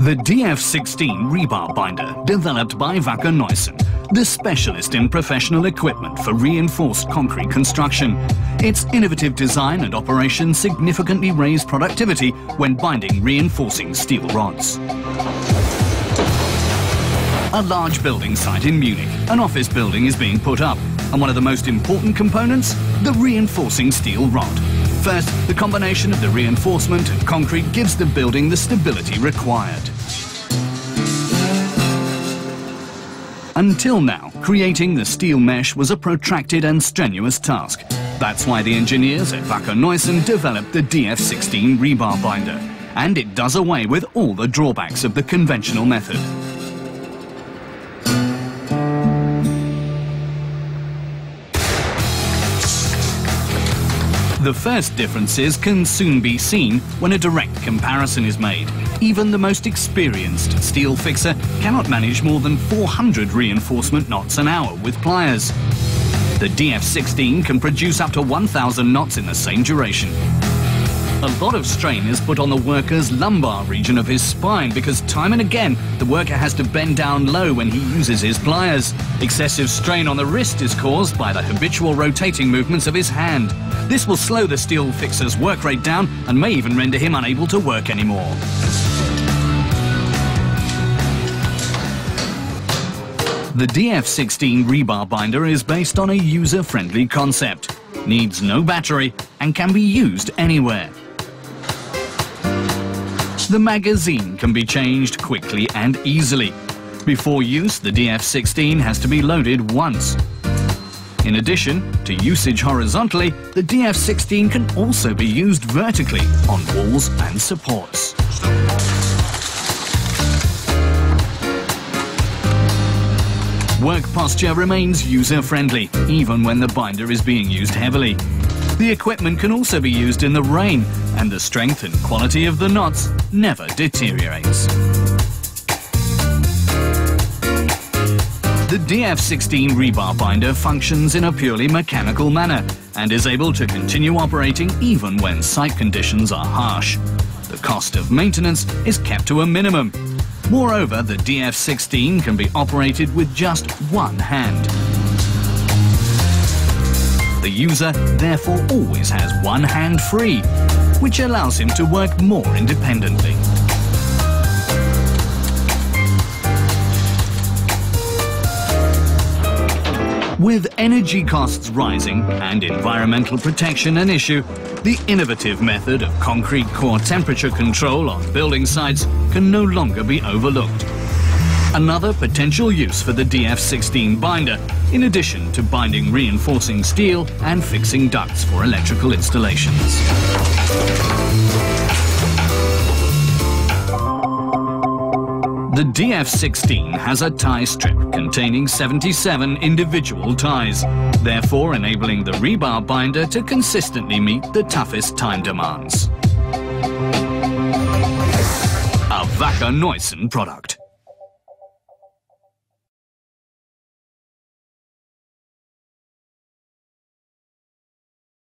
The DF16 rebar binder, developed by Wacker Neuson, the specialist in professional equipment for reinforced concrete construction. Its innovative design and operation significantly raise productivity when binding reinforcing steel rods. A large building site in Munich, an office building is being put up, and one of the most important components, the reinforcing steel rod. First, the combination of the reinforcement and concrete gives the building the stability required. Until now, creating the steel mesh was a protracted and strenuous task. That's why the engineers at Wacker Neuson developed the DF16 rebar binder, and it does away with all the drawbacks of the conventional method. The first differences can soon be seen when a direct comparison is made. Even the most experienced steel fixer cannot manage more than 400 reinforcement knots an hour with pliers. The DF16 can produce up to 1,000 knots in the same duration. A lot of strain is put on the worker's lumbar region of his spine because time and again the worker has to bend down low when he uses his pliers. Excessive strain on the wrist is caused by the habitual rotating movements of his hand. This will slow the steel fixer's work rate down and may even render him unable to work anymore. The DF16 rebar binder is based on a user-friendly concept, needs no battery and can be used anywhere. The magazine can be changed quickly and easily. Before use, the DF16 has to be loaded once. In addition to usage horizontally, the DF16 can also be used vertically on walls and supports. Work posture remains user-friendly, even when the binder is being used heavily. The equipment can also be used in the rain, and the strength and quality of the knots never deteriorates. The DF16 rebar binder functions in a purely mechanical manner and is able to continue operating even when site conditions are harsh. The cost of maintenance is kept to a minimum. Moreover, the DF16 can be operated with just one hand. The user therefore always has one hand free, which allows him to work more independently. With energy costs rising and environmental protection an issue, the innovative method of concrete core temperature control on building sites can no longer be overlooked. Another potential use for the DF16 binder, in addition to binding reinforcing steel and fixing ducts for electrical installations. The DF16 has a tie strip containing 77 individual ties, therefore enabling the rebar binder to consistently meet the toughest time demands. A Wacker Neuson product.